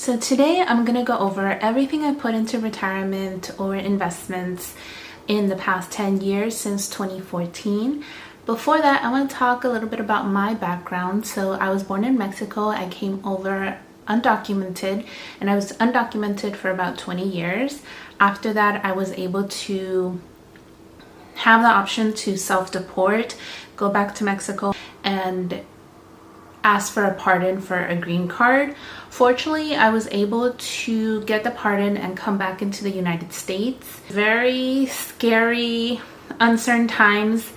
So today I'm going to go over everything I put into retirement or investments in the past 10 years since 2014. Before that, I want to talk a little bit about my background. So I was born in Mexico. I came over undocumented, and I was undocumented for about 20 years. After that, I was able to have the option to self-deport, go back to Mexico, and ask for a pardon for a green card. Fortunately, I was able to get the pardon and come back into the United States. Very scary, uncertain times.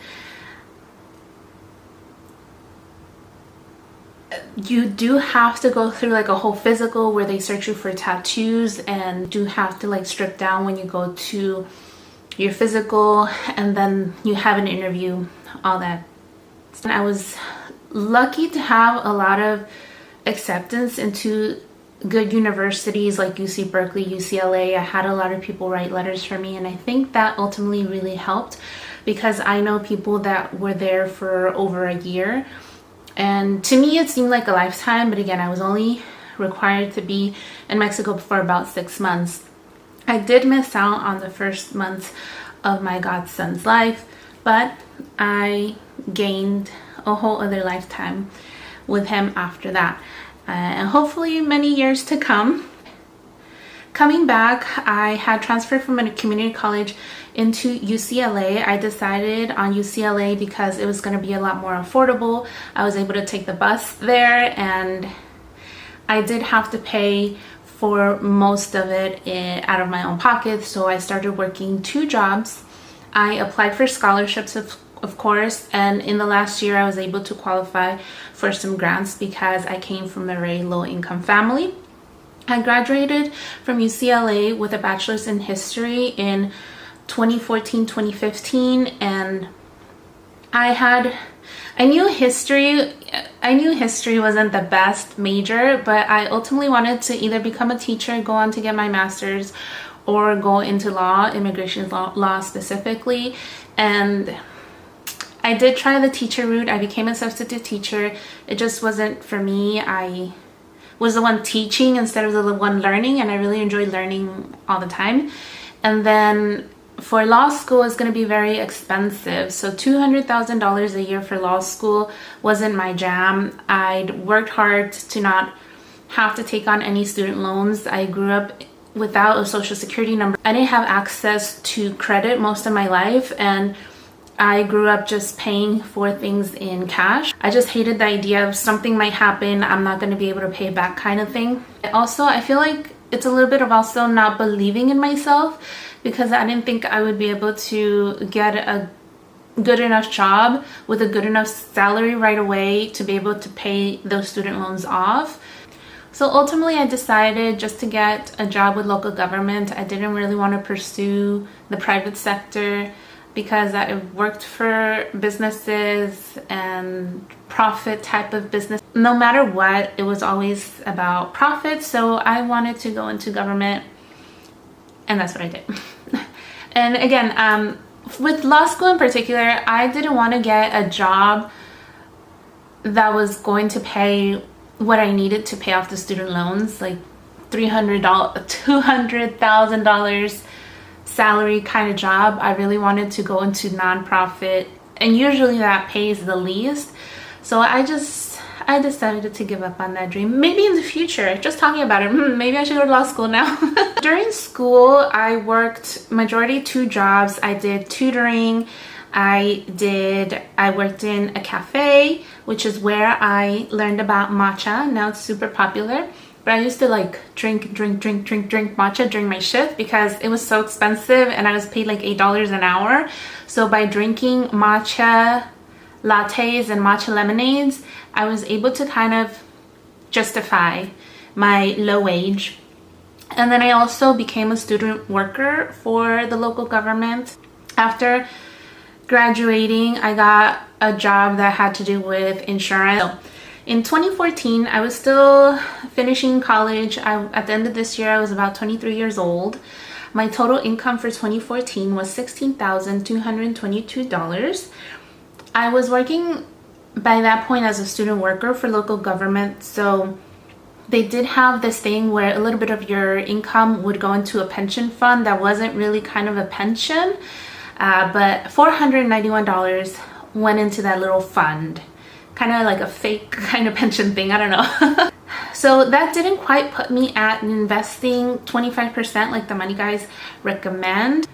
You do have to go through like a whole physical where they search you for tattoos, and do have to like strip down when you go to your physical, and then you have an interview, all that. And I was lucky to have a lot of acceptance into good universities like UC Berkeley, UCLA. I had a lot of people write letters for me, and I think that ultimately really helped because I know people that were there for over a year, and to me it seemed like a lifetime, but again, I was only required to be in Mexico for about 6 months. I did miss out on the first month of my godson's life, but I gained a whole other lifetime with him after that, and hopefully many years to come. Coming back, I had transferred from a community college into UCLA. I decided on UCLA because it was going to be a lot more affordable. I was able to take the bus there, and I did have to pay for most of it out of my own pocket, so I started working 2 jobs. I applied for scholarships, of course, and in the last year I was able to qualify for some grants because I came from a very low income family. I graduated from UCLA with a bachelor's in history in 2014-2015, and I knew history wasn't the best major, but I ultimately wanted to either become a teacher, go on to get my master's, or go into law, immigration law specifically. And I did try the teacher route. I became a substitute teacher. It just wasn't for me. I was the one teaching instead of the one learning, and I really enjoyed learning all the time. And then for law school, it's going to be very expensive. So $200,000 a year for law school wasn't my jam. I'd worked hard to not have to take on any student loans. I grew up without a social security number. I didn't have access to credit most of my life, and I grew up just paying for things in cash. I just hated the idea of something might happen, I'm not going to be able to pay back kind of thing. Also, I feel like it's a little bit of also not believing in myself, because I didn't think I would be able to get a good enough job with a good enough salary right away to be able to pay those student loans off. So ultimately I decided just to get a job with local government. I didn't really want to pursue the private sector because I worked for businesses and profit type of business. No matter what, it was always about profit. So I wanted to go into government, and that's what I did. And again, with law school in particular, I didn't want to get a job that was going to pay what I needed to pay off the student loans, like $200,000 salary kind of job. I really wanted to go into nonprofit, and usually that pays the least. So I decided to give up on that dream. Maybe in the future, just talking about it, maybe I should go to law school now. During school, I worked majority 2 jobs. I did tutoring. I worked in a cafe, which is where I learned about matcha. Now it's super popular. But I used to like drink matcha during my shift because it was so expensive, and I was paid like $8 an hour. So by drinking matcha lattes and matcha lemonades, I was able to kind of justify my low wage. And then I also became a student worker for the local government. After graduating, I got a job that had to do with insurance. So in 2014, I was still finishing college. At the end of this year, I was about 23 years old. My total income for 2014 was $16,222. I was working by that point as a student worker for local government, so they did have this thing where a little bit of your income would go into a pension fund that wasn't really kind of a pension, but $491 went into that little fund, kind of like a fake kind of pension thing, I don't know. So that didn't quite put me at investing 25% like the money guys recommend.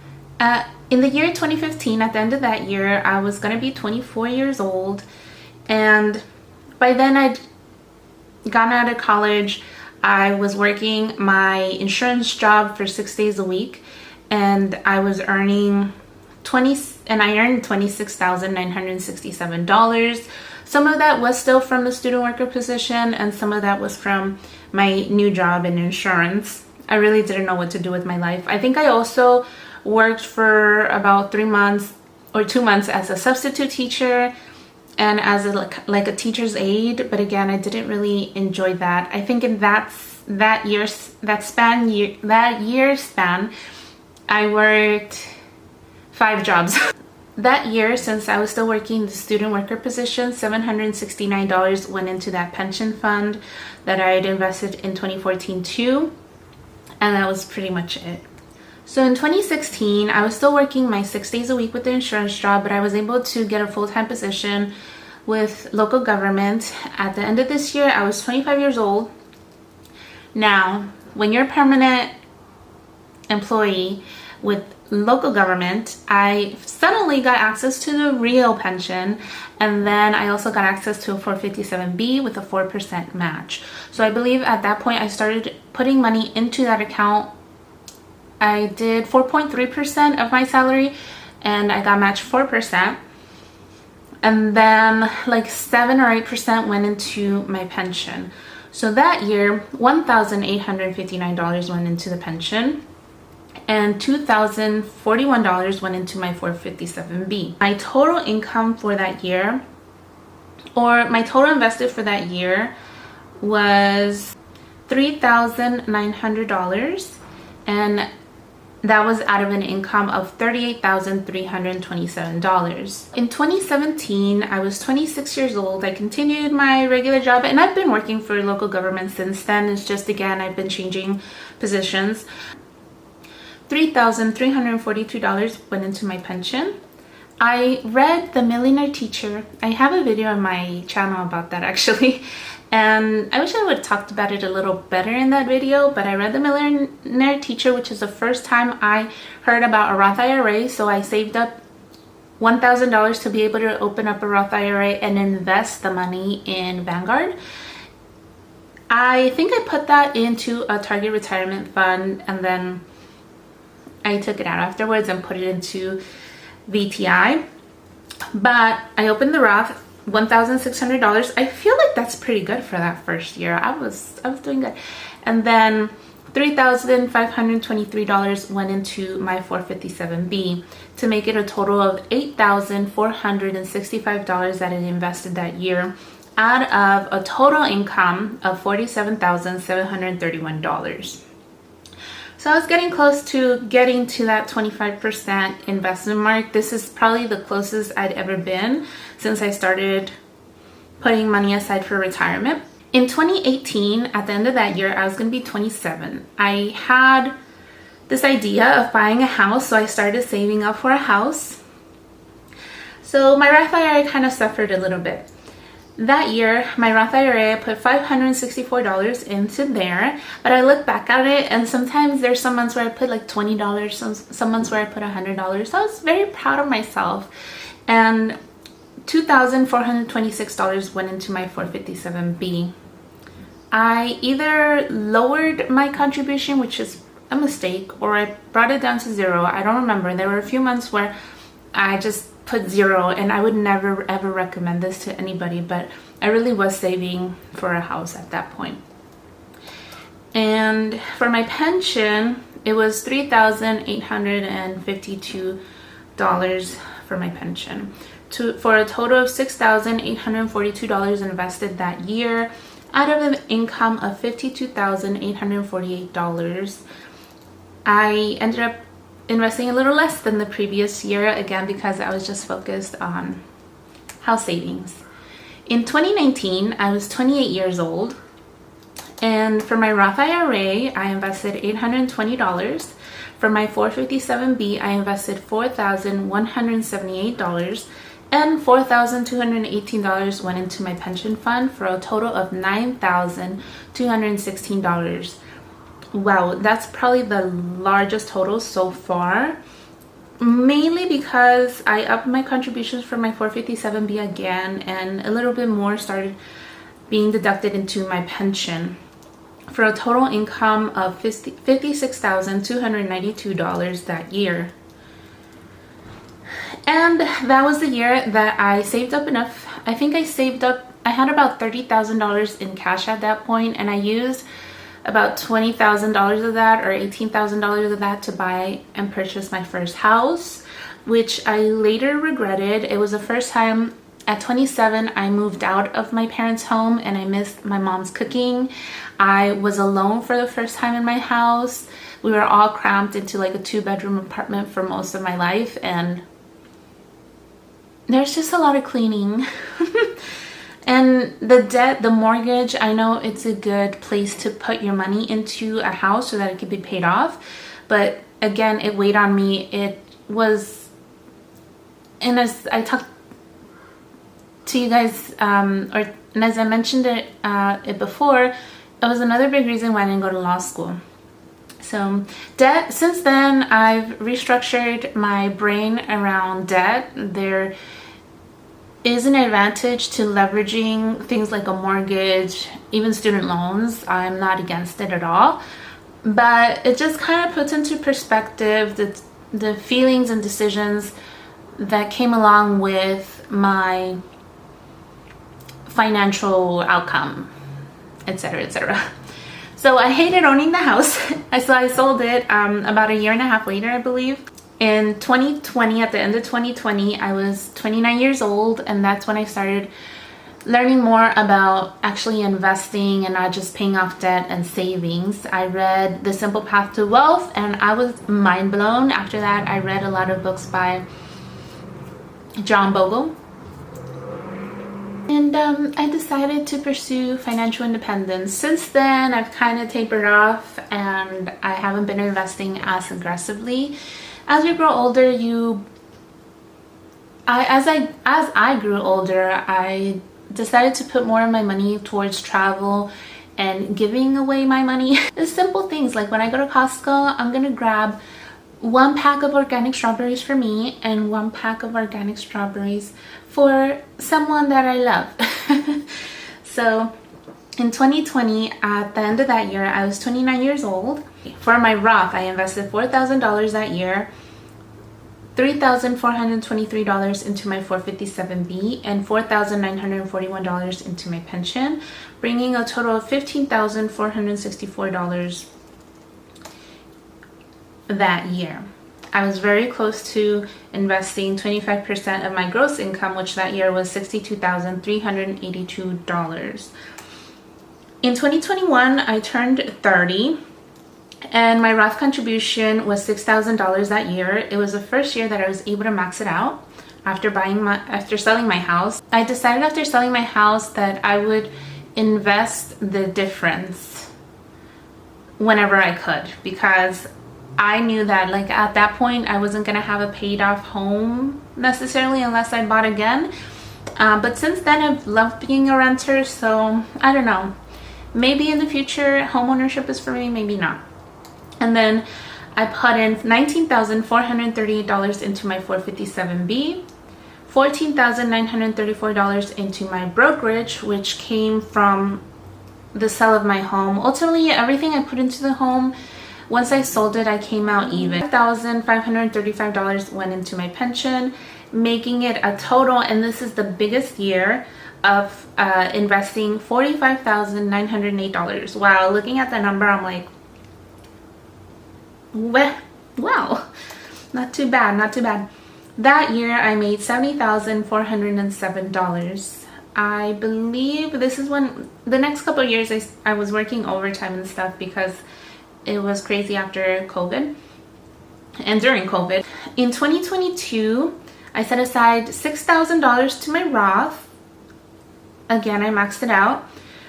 In the year 2015, at the end of that year, I was going to be 24 years old, and by then I'd gotten out of college. I was working my insurance job for 6 days a week, and I was earning I earned $26,967. Some of that was still from the student worker position, and some of that was from my new job in insurance. I really didn't know what to do with my life. I think I also worked for about 3 months or 2 months as a substitute teacher and as a like a teacher's aide, but again, I didn't really enjoy that. I think in that year span, I worked 5 jobs. That year, since I was still working the student worker position, $769 went into that pension fund that I had invested in 2014 too, and that was pretty much it. So in 2016, I was still working my 6 days a week with the insurance job, but I was able to get a full-time position with local government. At the end of this year, I was 25 years old. Now, when you're a permanent employee with local government, I suddenly got access to the real pension, and then I also got access to a 457B with a 4% match. So I believe at that point I started putting money into that account. I did 4.3% of my salary, and I got matched 4%, and then like 7 or 8% went into my pension. So that year, $1,859 went into the pension, and $2,041 went into my 457B. My total income for that year, or my total invested for that year, was $3,900, and that was out of an income of $38,327. In 2017, I was 26 years old. I continued my regular job, and I've been working for local government since then. It's just, again, I've been changing positions. $3,342 went into my pension. I read The Millionaire Teacher. I have a video on my channel about that actually, and I wish I would have talked about it a little better in that video, but I read The Millionaire Teacher, which is the first time I heard about a Roth IRA, so I saved up $1,000 to be able to open up a Roth IRA and invest the money in Vanguard. I think I put that into a Target retirement fund, and then I took it out afterwards and put it into VTI. But I opened the Roth, $1,600. I feel like that's pretty good for that first year. I was doing good. And then $3,523 went into my 457B to make it a total of $8,465 that I invested that year out of a total income of $47,731. So I was getting close to getting to that 25% investment mark. This is probably the closest I'd ever been since I started putting money aside for retirement. In 2018, at the end of that year, I was going to be 27. I had this idea of buying a house, so I started saving up for a house. So my Roth IRA kind of suffered a little bit. That year, my Roth IRA, I put $564 into there, but I look back at it, and sometimes there's some months where I put like $20, some months where I put $100. So I was very proud of myself. And $2,426 went into my 457B. I either lowered my contribution, which is a mistake, or I brought it down to 0. I don't remember. There were a few months where I just put 0, and I would never ever recommend this to anybody, but I really was saving for a house at that point. And for my pension, it was $3,852 for my pension, for a total of $6,842 invested that year out of an income of $52,848. I ended up investing a little less than the previous year, again because I was just focused on house savings. In 2019, I was 28 years old, And for my Roth IRA, I invested $820. For my 457B, I invested $4,178, and $4,218 went into my pension fund for a total of $9,216. Wow, that's probably the largest total so far. Mainly because I upped my contributions for my 457B again, and a little bit more started being deducted into my pension for a total income of $56,292 that year. And that was the year that I saved up enough. I think I had about $30,000 in cash at that point, and I used about $20,000 of that, or $18,000 of that, to buy and purchase my first house, which I later regretted. It was the first time at 27 I moved out of my parents' home, and I missed my mom's cooking. I was alone for the first time in my house. We were all cramped into like a 2-bedroom apartment for most of my life, and there's just a lot of cleaning. And the debt, the mortgage, I know it's a good place to put your money into a house so that it can be paid off. But again, it weighed on me. It was, and as I talked to you guys, and as I mentioned it before, it was another big reason why I didn't go to law school. So debt, since then, I've restructured my brain around debt. There is an advantage to leveraging things like a mortgage, even student loans. I'm not against it at all, but it just kind of puts into perspective the feelings and decisions that came along with my financial outcome, etc., etc. So I hated owning the house, so I sold it about a year and a half later, I believe. In 2020, at the end of 2020, I was 29 years old, and that's when I started learning more about actually investing and not just paying off debt and savings. I read The Simple Path to Wealth, and I was mind blown. After that, I read a lot of books by John Bogle. And I decided to pursue financial independence. Since then, I've kind of tapered off, and I haven't been investing as aggressively. As we grow older, as I grew older, I decided to put more of my money towards travel and giving away my money. The simple things, like when I go to Costco, I'm gonna grab 1 pack of organic strawberries for me and 1 pack of organic strawberries for someone that I love. So in 2020, at the end of that year, I was 29 years old. For my Roth, I invested $4,000 that year, $3,423 into my 457B, and $4,941 into my pension, bringing a total of $15,464 that year. I was very close to investing 25% of my gross income, which that year was $62,382. In 2021, I turned 30, and my Roth contribution was $6,000 that year. It was the first year that I was able to max it out after selling my house. I decided after selling my house that I would invest the difference whenever I could, because I knew that, like, at that point I wasn't gonna have a paid off home necessarily unless I bought again. But since then, I've loved being a renter, so I don't know. Maybe in the future home ownership is for me, maybe not. And then I put in $19,438 into my 457B, $14,934 into my brokerage, which came from the sale of my home. Ultimately, everything I put into the home, once I sold it, I came out even. $5,535 went into my pension, making it a total, and this is the biggest year, of investing $45,908. Wow, looking at the number, I'm like, wow, not too bad, not too bad. That year I made $70,407. I believe this is when, the next couple of years, I was working overtime and stuff because it was crazy after COVID and during COVID. In 2022, I set aside $6,000 to my Roth. Again, I maxed it out.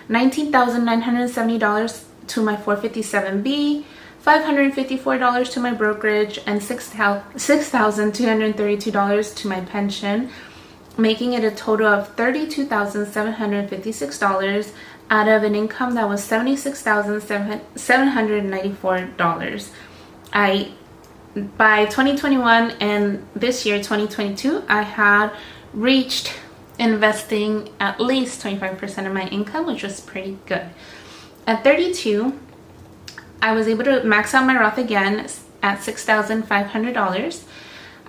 $19,970 to my 457B, $554 to my brokerage, and $6,232 to my pension, making it a total of $32,756 out of an income that was $76,794. By 2021 and this year, 2022, I had reached investing at least 25% of my income, which was pretty good. At 32, I was able to max out my Roth again at $6,500.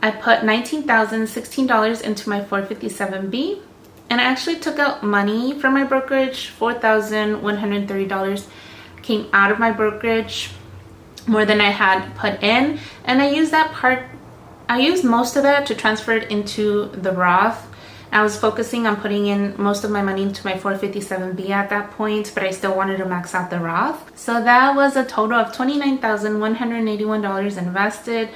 I put $19,016 into my 457B, and I actually took out money from my brokerage. $4,130 came out of my brokerage, more than I had put in, and I used most of that to transfer it into the Roth. I was focusing on putting in most of my money into my 457B at that point, but I still wanted to max out the Roth. So that was a total of $29,181 invested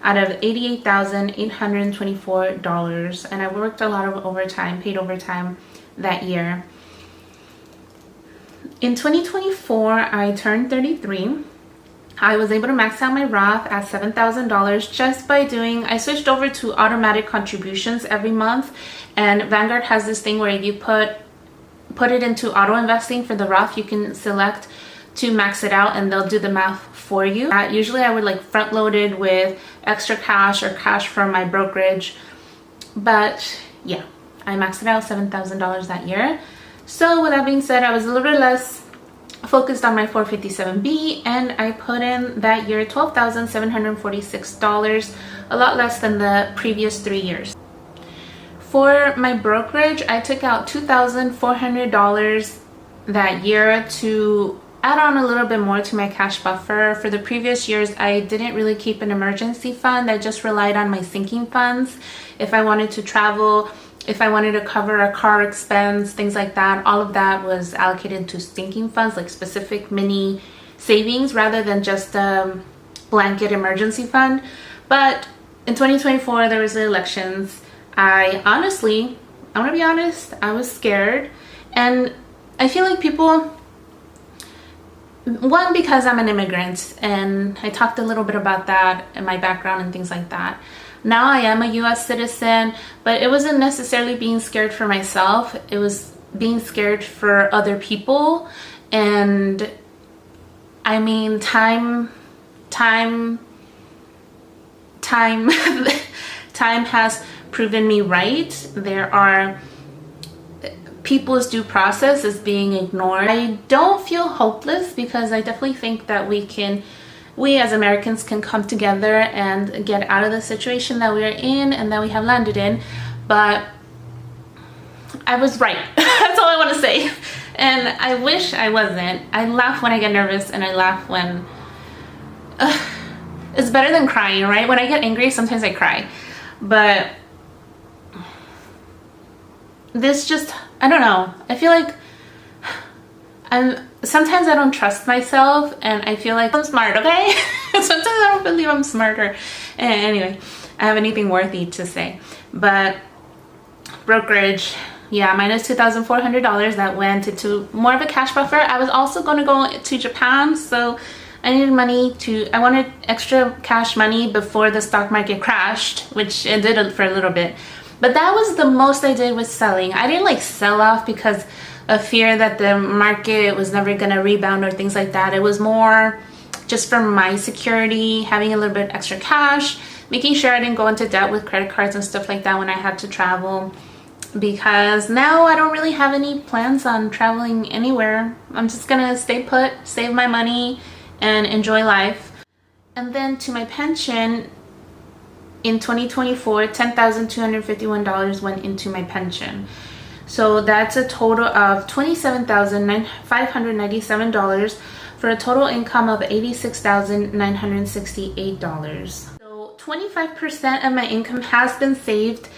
out of $88,824, and I worked a lot of overtime, paid overtime that year. In 2024, I turned 33. I was able to max out my Roth at $7,000 just by I switched over to automatic contributions every month, and Vanguard has this thing where if you put it into auto investing for the Roth, you can select to max it out and they'll do the math for you. Usually I would like front load it with extra cash or cash from my brokerage, but yeah, I maxed it out $7,000 that year. So with that being said, I was a little bit less focused on my 457B, and I put in that year $12,746, a lot less than the previous 3 years. For my brokerage, I took out $2,400 that year to add on a little bit more to my cash buffer. For the previous years, I didn't really keep an emergency fund. I just relied on my sinking funds. If I wanted to travel, if I wanted to cover a car expense, things like that, all of that was allocated to sinking funds, like specific mini savings rather than just a blanket emergency fund. But in 2024, there was the elections. I want to be honest, I was scared. And I feel like people, one, because I'm an immigrant, and I talked a little bit about that and my background and things like that. Now I am a US citizen, but it wasn't necessarily being scared for myself. It was being scared for other people. And I mean, time has proven me right. There are people's due process is being ignored. I don't feel hopeless because I definitely think that we as Americans can come together and get out of the situation that we are in and that we have landed in. But I was right. That's all I want to say. And I wish I wasn't. I laugh when I get nervous, and I laugh when it's better than crying, right? When I get angry, sometimes I cry. But this just, I don't know. I feel like sometimes I don't trust myself, and I feel like I'm smart, okay? Sometimes I don't believe I'm smarter. Anyway, I have anything worthy to say. But brokerage, yeah, minus $2,400 that went into more of a cash buffer. I was also going to go to Japan, so I needed I wanted extra cash money before the stock market crashed, which it did for a little bit. But that was the most I did with selling. I didn't like sell off because of fear that the market was never going to rebound or things like that. It was more just for my security, having a little bit extra cash, making sure I didn't go into debt with credit cards and stuff like that when I had to travel. Because now I don't really have any plans on traveling anywhere. I'm just going to stay put, save my money, and enjoy life. And then to my pension, in 2024, $10,251 went into my pension. So that's a total of $27,597 for a total income of $86,968. So 25% of my income has been saved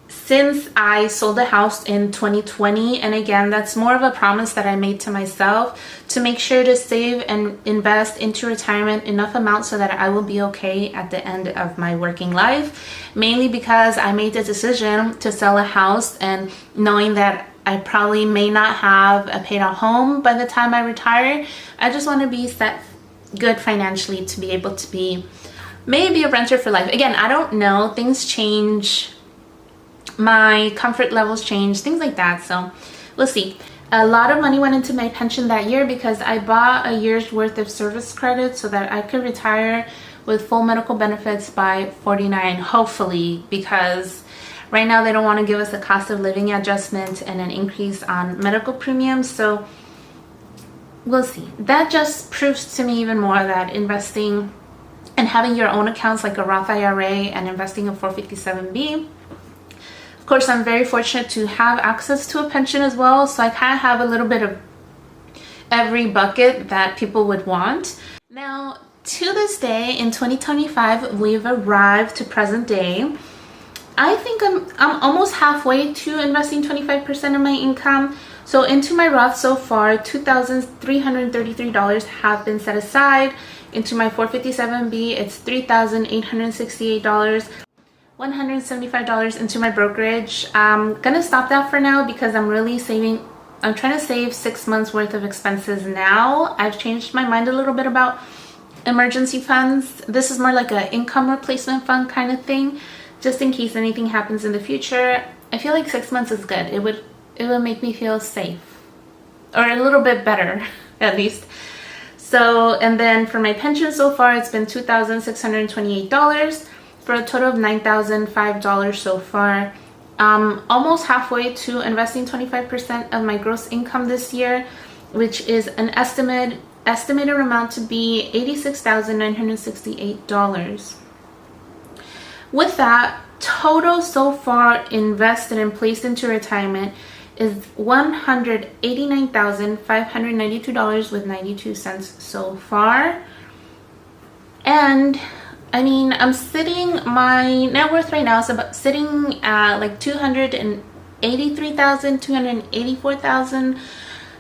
since I sold the house in 2020. And again, that's more of a promise that I made to myself to make sure to save and invest into retirement enough amount so that I will be okay at the end of my working life. Mainly because I made the decision to sell a house, and knowing that I probably may not have a paid out home by the time I retire. I just want to be set good financially to be able to be maybe a renter for life. Again, I don't know. Things change. My comfort levels change, things like that. So we'll see. A lot of money went into my pension that year because I bought a year's worth of service credit so that I could retire with full medical benefits by 49, hopefully, because right now they don't want to give us a cost of living adjustment and an increase on medical premiums. So we'll see. That just proves to me even more that investing and having your own accounts like a Roth IRA and investing in 457B. Of course, I'm very fortunate to have access to a pension as well, so I kind of have a little bit of every bucket that people would want. Now, to this day, in 2025, we've arrived to present day. I think I'm almost halfway to investing 25% of my income. So into my Roth so far, $2,333 have been set aside. Into my 457B, it's $3,868. $175 into my brokerage. I'm gonna stop that for now because I'm really saving. I'm trying to save 6 months worth of expenses now. I've changed my mind a little bit about emergency funds. This is more like an income replacement fund kind of thing, just in case anything happens in the future. I feel like 6 months is good. It would make me feel safe, or a little bit better at least. So, and then for my pension so far, it's been $2,628 for a total of $9,005 so far. Almost halfway to investing 25% of my gross income this year, which is an estimated amount to be $86,968. With that, total so far invested and placed into retirement is $189,592.92 so far. And I mean, my net worth right now is sitting at like $283,000, $284,000.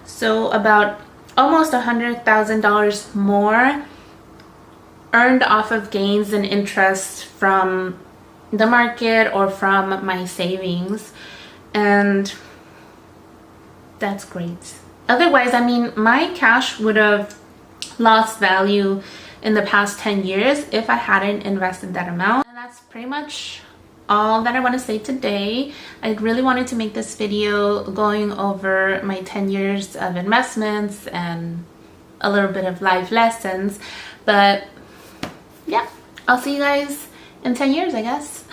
So about almost $100,000 more earned off of gains and interest from the market or from my savings. And that's great. Otherwise, I mean, my cash would have lost value in the past 10 years if I hadn't invested that amount. And that's pretty much all that I want to say today. I really wanted to make this video going over my 10 years of investments and a little bit of life lessons. But yeah, I'll see you guys in 10 years, I guess.